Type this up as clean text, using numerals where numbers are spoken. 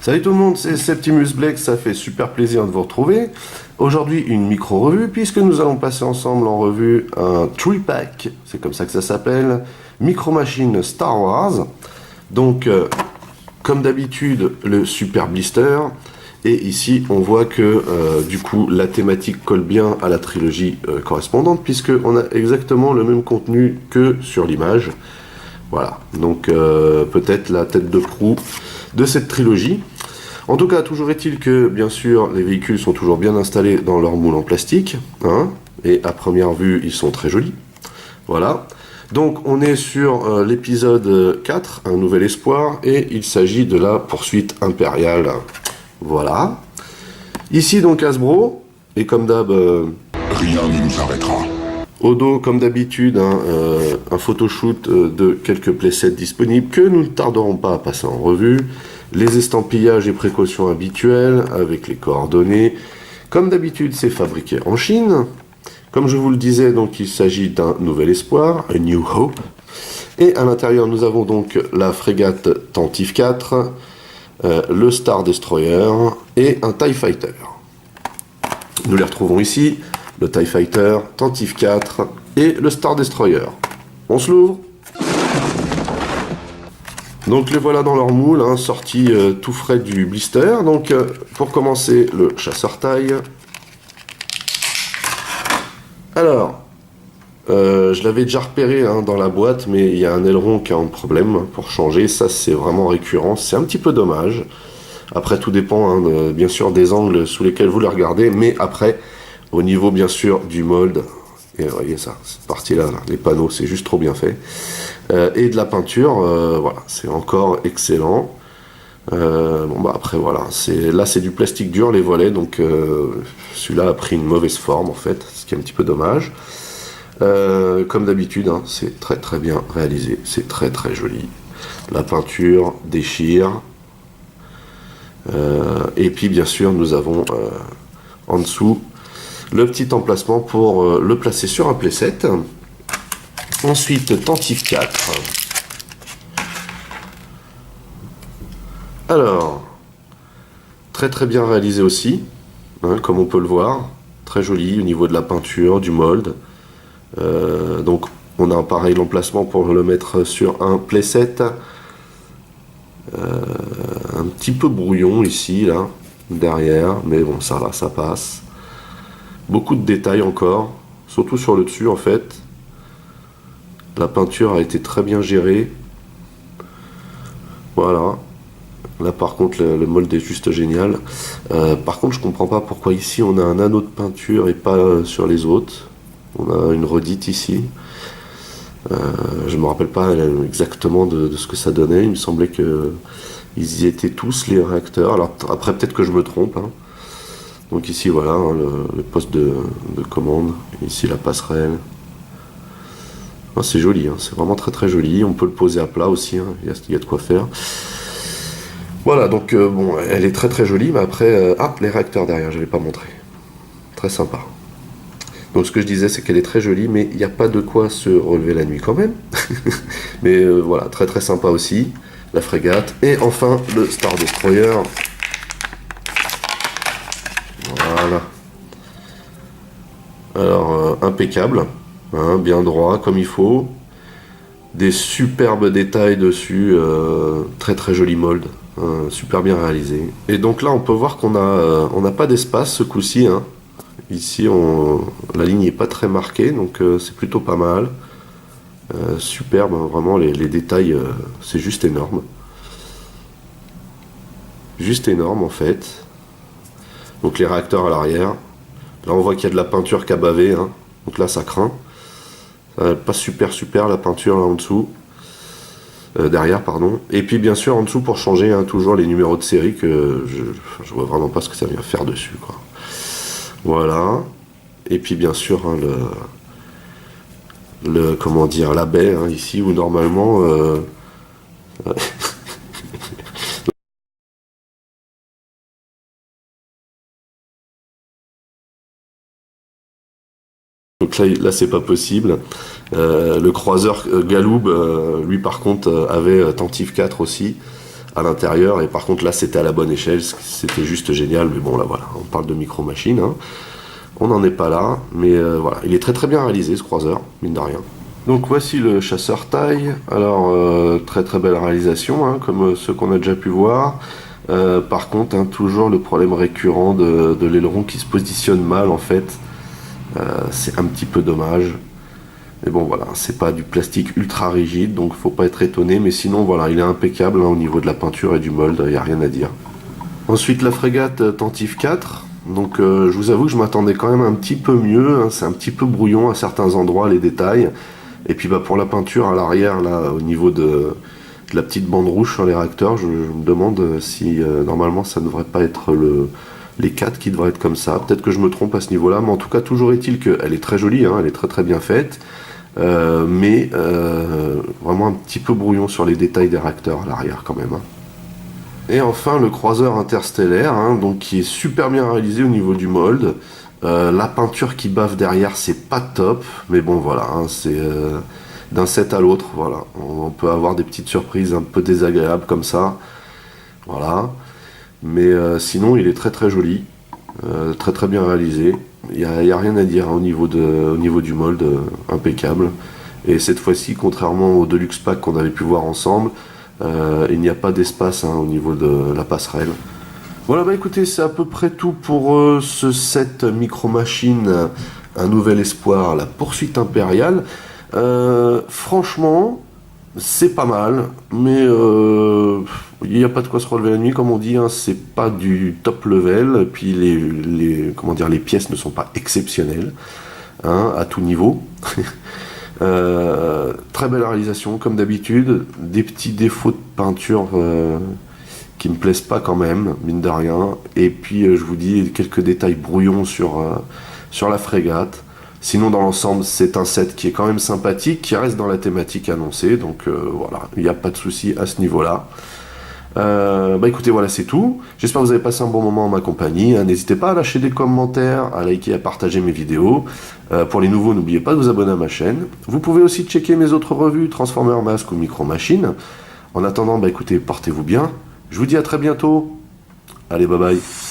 Salut tout le monde, c'est Septimus Blake, ça fait super plaisir de vous retrouver. Aujourd'hui, une micro-revue, puisque nous allons passer ensemble en revue un 3-pack, c'est comme ça que ça s'appelle, Micro Machines Star Wars. Donc, comme d'habitude, le Super Blister. Et ici, on voit que, du coup, la thématique colle bien à la trilogie correspondante, puisqu'on a exactement le même contenu que sur l'image. Voilà, donc peut-être la tête de proue de cette trilogie. En tout cas, toujours est-il que, bien sûr, les véhicules sont toujours bien installés dans leur moule en plastique, hein, et à première vue, ils sont très jolis. Voilà. Donc, on est sur l'épisode 4, Un Nouvel Espoir, et il s'agit de la poursuite impériale. Voilà. Ici, donc, Hasbro, et comme d'hab... Rien ne nous arrêtera. Au dos, comme d'habitude, un photoshoot de quelques playsets disponibles que nous ne tarderons pas à passer en revue. Les estampillages et précautions habituelles avec les coordonnées. Comme d'habitude, c'est fabriqué en Chine. Comme je vous le disais, donc il s'agit d'un nouvel espoir, A New Hope. Et à l'intérieur, nous avons donc la frégate Tantive 4, le Star Destroyer et un TIE Fighter. Nous les retrouvons ici. Le TIE Fighter, Tantive 4 et le Star Destroyer. On se l'ouvre. Donc les voilà dans leur moule, hein, sorti tout frais du blister. Donc pour commencer, le chasseur taille. Alors, je l'avais déjà repéré hein, dans la boîte, mais il y a un aileron qui a un problème pour changer. Ça c'est vraiment récurrent, c'est un petit peu dommage. Après tout dépend hein, bien sûr des angles sous lesquels vous le regardez, mais après... Au niveau bien sûr du mold, et vous voyez ça, cette partie-là, là, les panneaux, c'est juste trop bien fait. Et de la peinture, voilà, c'est encore excellent. Bon bah après voilà, là c'est du plastique dur les volets, donc celui-là a pris une mauvaise forme en fait, ce qui est un petit peu dommage. Comme d'habitude, hein, c'est très très bien réalisé, c'est très très joli. La peinture déchire. Et puis bien sûr nous avons en dessous le petit emplacement pour le placer sur un playset. Ensuite, Tantive 4. Alors, très très bien réalisé aussi, hein, comme on peut le voir. Très joli au niveau de la peinture, du mold. Donc, on a pareil l'emplacement pour le mettre sur un playset. Un petit peu brouillon ici, là, derrière, mais bon, ça va, ça passe. Beaucoup de détails encore, surtout sur le dessus en fait. La peinture a été très bien gérée. Voilà. Là par contre le mold est juste génial. Par contre je comprends pas pourquoi ici on a un anneau de peinture et pas sur les autres. On a une redite ici. Je me rappelle pas exactement de ce que ça donnait. Il me semblait que ils y étaient tous les réacteurs. Alors après peut-être que je me trompe. Hein. Donc ici voilà hein, le poste de commande, ici la passerelle. Ah, c'est joli, hein, c'est vraiment très très joli, on peut le poser à plat aussi, hein, il y a de quoi faire. Voilà donc bon, elle est très très jolie, mais après, les réacteurs derrière, je ne l'ai pas montré. Très sympa. Donc ce que je disais c'est qu'elle est très jolie, mais il n'y a pas de quoi se relever la nuit quand même. Mais voilà, très très sympa aussi, la frégate. Et enfin le Star Destroyer. Voilà. Alors, impeccable, hein, bien droit comme il faut. Des superbes détails dessus, très très joli mold, hein, super bien réalisé. Et donc là, on peut voir qu'on n'a pas d'espace ce coup-ci. Hein. Ici, la ligne n'est pas très marquée, donc c'est plutôt pas mal. Superbe, hein, vraiment, les détails, c'est juste énorme. Juste énorme en fait. Donc les réacteurs à l'arrière. Là on voit qu'il y a de la peinture qui a bavé, hein. Donc là ça craint. Pas super la peinture là en dessous. Derrière pardon. Et puis bien sûr en dessous pour changer hein, toujours les numéros de série que je vois vraiment pas ce que ça vient faire dessus quoi. Voilà. Et puis bien sûr hein, comment dire la baie hein, ici où normalement donc là c'est pas possible. Le croiseur Galoub, lui par contre, avait Tantive 4 aussi. à l'intérieur, et par contre là c'était à la bonne échelle, c'était juste génial, mais bon là voilà, on parle de Micro Machines, hein. On n'en est pas là, mais voilà, il est très très bien réalisé ce croiseur, mine de rien. Donc voici le chasseur taille, alors très très belle réalisation, hein, comme ceux qu'on a déjà pu voir. Par contre, hein, toujours le problème récurrent de l'aileron qui se positionne mal en fait, c'est un petit peu dommage. Mais bon voilà, c'est pas du plastique ultra rigide, donc faut pas être étonné, mais sinon voilà, il est impeccable hein, au niveau de la peinture et du mold, il n'y a rien à dire. Ensuite la frégate Tentive 4. Donc je vous avoue que je m'attendais quand même un petit peu mieux, hein, c'est un petit peu brouillon à certains endroits les détails. Et puis bah, pour la peinture à l'arrière, là au niveau de la petite bande rouge sur les réacteurs, je me demande si normalement ça ne devrait pas être les 4 qui devraient être comme ça. Peut-être que je me trompe à ce niveau-là, mais en tout cas toujours est-il qu'elle est très jolie, hein, elle est très très bien faite. Mais vraiment un petit peu brouillon sur les détails des réacteurs à l'arrière quand même, hein. Et enfin le croiseur interstellaire, hein, donc qui est super bien réalisé au niveau du mold. La peinture qui bave derrière, c'est pas top, mais bon voilà, hein, c'est d'un set à l'autre, voilà. On peut avoir des petites surprises un peu désagréables comme ça, voilà. Mais sinon il est très très joli, très très bien réalisé. Il n'y a rien à dire hein, au niveau du mold, impeccable. Et cette fois-ci, contrairement au Deluxe Pack qu'on avait pu voir ensemble, il n'y a pas d'espace hein, au niveau de la passerelle. Voilà, bah écoutez, c'est à peu près tout pour ce set Micro Machines, un nouvel espoir, la poursuite impériale. Franchement, c'est pas mal, mais il n'y a pas de quoi se relever la nuit, comme on dit, hein, c'est pas du top level, et puis les pièces ne sont pas exceptionnelles, hein, à tout niveau. Très belle réalisation comme d'habitude, des petits défauts de peinture qui me plaisent pas quand même, mine de rien, et puis je vous dis quelques détails brouillons sur la frégate. Sinon dans l'ensemble c'est un set qui est quand même sympathique, qui reste dans la thématique annoncée, donc voilà, il n'y a pas de souci à ce niveau là. Bah écoutez, voilà, c'est tout. J'espère que vous avez passé un bon moment en ma compagnie. N'hésitez pas à lâcher des commentaires, à liker, à partager mes vidéos. Pour les nouveaux, n'oubliez pas de vous abonner à ma chaîne. Vous pouvez aussi checker mes autres revues, Transformers Mask ou Micro Machines. En attendant, bah écoutez, portez-vous bien. Je vous dis à très bientôt. Allez, bye bye.